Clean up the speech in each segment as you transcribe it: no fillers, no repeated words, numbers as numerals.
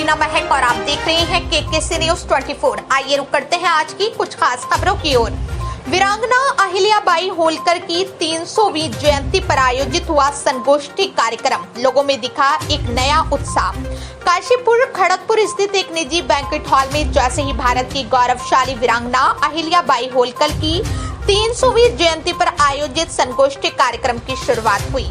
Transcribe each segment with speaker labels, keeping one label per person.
Speaker 1: मीना महक और आप देख रहे हैं केकेसी न्यूज 24। आइए रुक करते हैं आज की कुछ खास खबरों की ओर। वीरांगना अहिल्याबाई होलकर की 300वीं जयंती पर आयोजित हुआ संगोष्ठी कार्यक्रम। लोगों में दिखा एक नया उत्साह। काशीपुर खड़गपुर स्थित एक निजी बैंक्वेट हॉल में जैसे ही भारत की गौरवशाली वीरांगना अहिल्याबाई होलकर की 300वीं जयंती पर आयोजित संगोष्ठी कार्यक्रम की शुरुआत हुई।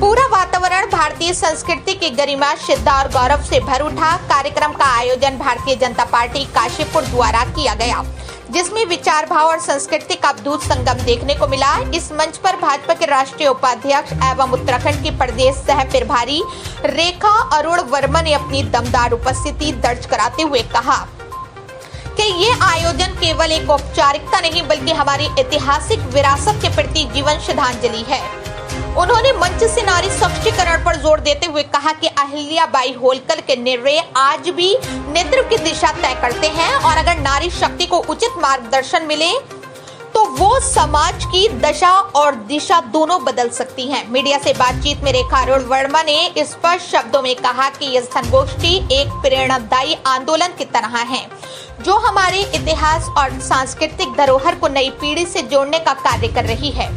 Speaker 1: पूरा वातावरण भारतीय संस्कृति की गरिमा, श्रद्धा और गौरव से भर उठा। कार्यक्रम का आयोजन भारतीय जनता पार्टी काशीपुर द्वारा किया गया, जिसमें विचार भाव और संस्कृति का अद्भुत संगम देखने को मिला। इस मंच पर भाजपा के राष्ट्रीय उपाध्यक्ष एवं उत्तराखंड की प्रदेश सह प्रभारी रेखा अरुण वर्मा ने अपनी दमदार उपस्थिति दर्ज कराते हुए कहा कि ये आयोजन केवल एक औपचारिकता नहीं बल्कि हमारी ऐतिहासिक विरासत के प्रति जीवन श्रद्धांजलि है। उन्होंने मंच से नारी सशक्तिकरण पर जोर देते हुए कहा कि अहिल्याबाई होलकर के निर्णय आज भी नेतृत्व की दिशा तय करते हैं और अगर नारी शक्ति को उचित मार्गदर्शन मिले तो वो समाज की दशा और दिशा दोनों बदल सकती हैं। मीडिया से बातचीत में रेखा अरुण वर्मा ने स्पष्ट शब्दों में कहा कि यह संगोष्ठी एक प्रेरणादायी आंदोलन की तरह है, जो हमारे इतिहास और सांस्कृतिक धरोहर को नई पीढ़ी से जोड़ने का कार्य कर रही है।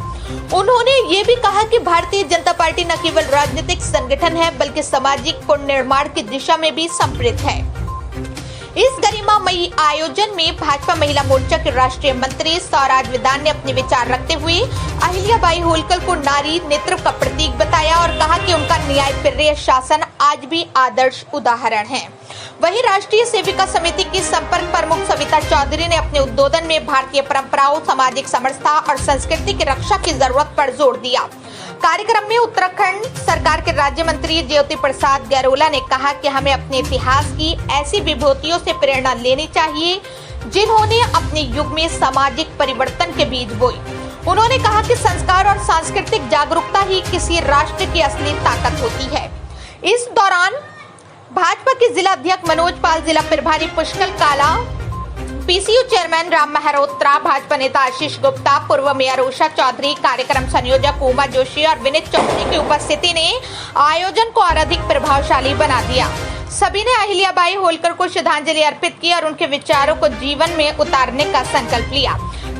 Speaker 1: उन्होंने ये भी कहा कि भारतीय जनता पार्टी न केवल राजनीतिक संगठन है बल्कि सामाजिक पुनर्निर्माण की दिशा में भी समर्पित है। इस गरिमामयी आयोजन में भाजपा महिला मोर्चा के राष्ट्रीय मंत्री स्वराज विदान ने अपने विचार रखते हुए अहिल्याबाई होलकर को नारी नेतृत्व का प्रतीक बताया और कहा कि उनका न्यायप्रिय शासन आज भी आदर्श उदाहरण है। वहीं राष्ट्रीय सेविका समिति की संपर्क प्रमुख सविता चौधरी ने अपने उद्बोधन में भारतीय परंपराओं, सामाजिक समरसता और संस्कृति की रक्षा की जरूरत पर जोर दिया। कार्यक्रम में उत्तराखंड सरकार के राज्य मंत्री ज्योति प्रसाद गैरोला ने कहा कि हमें अपने इतिहास की ऐसी विभूतियों से प्रेरणा लेनी चाहिए जिन्होंने अपने युग में सामाजिक परिवर्तन के बीज बोए। उन्होंने कहा कि संस्कार और सांस्कृतिक जागरूकता ही किसी राष्ट्र की असली ताकत होती है। इस दौरान भाजपा के जिला अध्यक्ष मनोज पाल, जिला प्रभारी पुष्कर काला, पीसीयू चेयरमैन राम मेहरोत्रा, भाजपा नेता आशीष गुप्ता, पूर्व मेयर उषा चौधरी, कार्यक्रम संयोजक उमा जोशी और विनीत चौधरी की उपस्थिति ने आयोजन को और अधिक प्रभावशाली बना दिया। सभी ने अहिल्याबाई होलकर को श्रद्धांजलि अर्पित की और उनके विचारों को जीवन में उतारने का संकल्प लिया।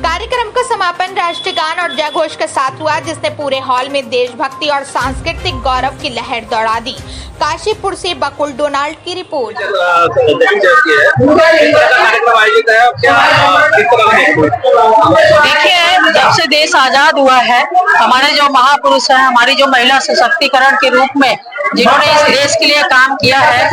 Speaker 1: कार्यक्रम का समापन राष्ट्रीय गान और जय घोष के साथ हुआ, जिसने पूरे हॉल में देशभक्ति और सांस्कृतिक गौरव की लहर दौड़ा दी। काशीपुर से बकुल डोनाल्ड की रिपोर्ट।
Speaker 2: देखिए, जब से देश आजाद हुआ है, हमारे जो महापुरुष हैं, हमारी जो महिला सशक्तिकरण के रूप में जिन्होंने इस देश के लिए काम किया है,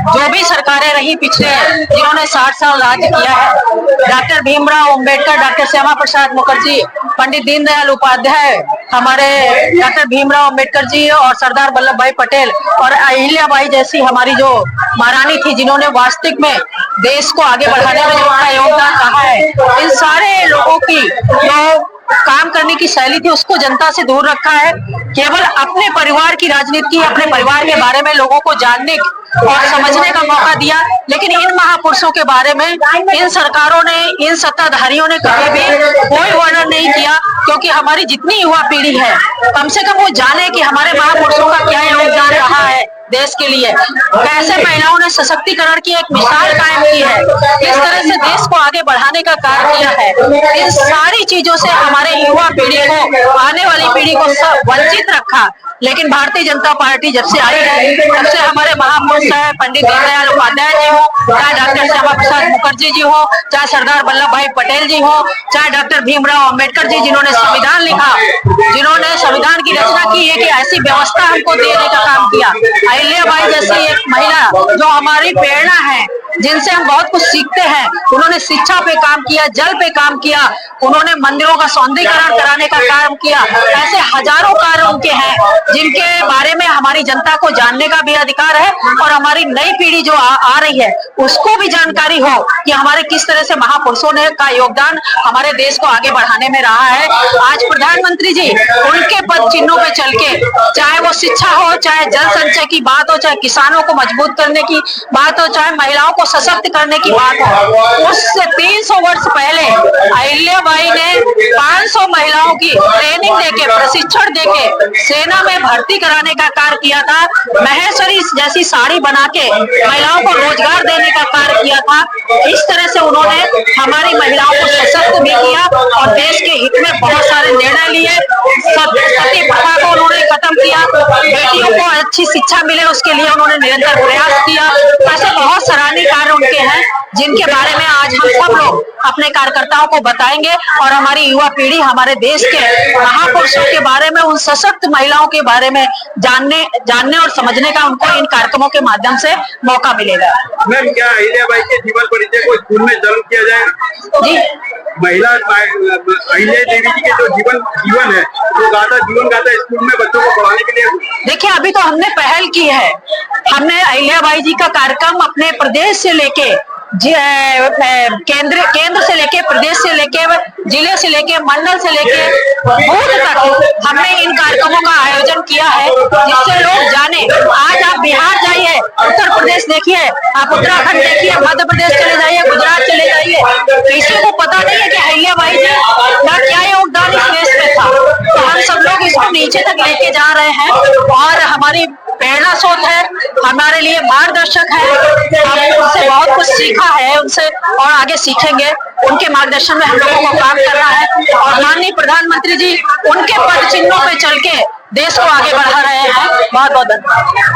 Speaker 2: जो भी सरकारें रही पिछले जिन्होंने 60 साल राज्य किया है, डॉक्टर भीमराव अंबेडकर, डॉक्टर श्यामा प्रसाद मुखर्जी, पंडित दीनदयाल उपाध्याय, हमारे डॉक्टर भीमराव अंबेडकर जी और सरदार वल्लभ भाई पटेल और अहिल्याबाई जैसी हमारी जो महारानी थी, जिन्होंने वास्तविक में देश को आगे बढ़ाने में जो अपना योगदान रहा है, इन सारे लोगों की जो काम करने की शैली थी उसको जनता से दूर रखा है। केवल अपने परिवार की राजनीति, अपने परिवार के बारे में लोगों को जानने और समझने का मौका दिया। लेकिन इन महापुरुषों के बारे में इन सरकारों ने, इन सत्ताधारियों ने कभी भी कोई वर्णन नहीं किया, क्योंकि हमारी जितनी युवा पीढ़ी है कम से कम वो जाने कि हमारे महापुरुषों का क्या योगदान रहा है देश के लिए, कैसे महिलाओं ने सशक्तिकरण की एक मिसाल कायम की है, किस तरह से देश को आगे बढ़ाने का कार्य किया है। इन सारी चीजों से हमारे युवा पीढ़ी को, आने वाली पीढ़ी को सब वंचित रखा। लेकिन भारतीय जनता पार्टी जब से आई है, तब से हमारे महापुरुष है पंडित दीनदयाल उपाध्याय जी हो, चाहे डॉक्टर श्यामा प्रसाद मुखर्जी जी हो, चाहे सरदार वल्लभ भाई पटेल जी हो, चाहे डॉक्टर भीमराव अंबेडकर जी जिन्होंने संविधान लिखा, जिन्होंने संविधान की रचना की है कि ऐसी व्यवस्था हमको देने का काम किया। अहिल्याबाई जैसी एक महिला जो हमारी प्रेरणा है, जिनसे हम बहुत कुछ सीखते हैं। उन्होंने शिक्षा पे काम किया, जल पे काम किया, उन्होंने मंदिरों का सौंदर्यीकरण कराने का काम किया। ऐसे हजारों कार्य उनके हैं जिनके बारे में हमारी जनता को जानने का भी अधिकार है और हमारी नई पीढ़ी जो आ रही है उसको भी जानकारी हो कि हमारे किस तरह से महापुरुषों ने का योगदान हमारे देश को आगे बढ़ाने में रहा है। आज प्रधानमंत्री जी उनके पद चिन्हों पे चल के, चाहे वो शिक्षा हो, चाहे जल संचय की बात हो, चाहे किसानों को मजबूत करने की बात हो, चाहे महिलाओं को सशक्त करने की बात हो, उस 3 500 वर्ष पहले अहिल्याबाई ने 500 महिलाओं की ट्रेनिंग देके, प्रशिक्षण देके सेना में भर्ती कराने का कार्य किया था। महेश्वरी जैसी साड़ी बना के महिलाओं को रोजगार देने का कार्य किया था। इस तरह से उन्होंने हमारी महिलाओं को सशक्त भी किया और देश के हित में बहुत सारे निर्णय लिए। सती प्रथा को उन्होंने खत्म किया, बेटियों को अच्छी शिक्षा मिले उसके लिए उन्होंने निरंतर प्रयास किया। ऐसे बहुत सराहनीय कार्य उनके हैं जिनके बारे में आज हम सब लोग अपने कार्यकर्ताओं को बताएंगे और हमारी युवा पीढ़ी हमारे देश के महापुरुषों के बारे में, उन सशक्त महिलाओं के बारे में जानने और समझने का उनको इन कार्यक्रमों के माध्यम से मौका मिलेगा।
Speaker 3: मैम, क्या अहिल्याबाई के जीवन परिचय को स्कूल में जरूर किया जाए?
Speaker 2: जी,
Speaker 3: महिला अहिल्या देवी जी के जो जीवन है, जो जीवन गाथा स्कूल में बच्चों को पढ़ाने के लिए।
Speaker 2: देखिए, अभी तो हमने पहल की है। हमने अहिल्याबाई जी का कार्यक्रम अपने प्रदेश से लेके केंद्र से लेके, प्रदेश से लेके, जिले से लेके, मंडल से लेके बूथ तक हमने इन कार्यक्रमों का आयोजन किया है जिससे लोग जाने। आज आप बिहार जाइए, उत्तर प्रदेश देखिए, आप उत्तराखंड देखिए, मध्य प्रदेश चले जाइए, गुजरात चले जाइए, किसी को पता नहीं है कि अहिल्याबाई जी का क्या योगदान इस देश में था। तो हम सब लोग इसको नीचे तक लेके जा रहे हैं और हमारी प्रेरणा स्रोत है, हमारे लिए मार्गदर्शक है। हमने उनसे बहुत कुछ सीखा है, उनसे और आगे सीखेंगे। उनके मार्गदर्शन में हम लोगों को काम करना है और माननीय प्रधानमंत्री जी उनके पद चिन्हों पे चल के देश को आगे बढ़ा रहे हैं। बहुत बहुत धन्यवाद।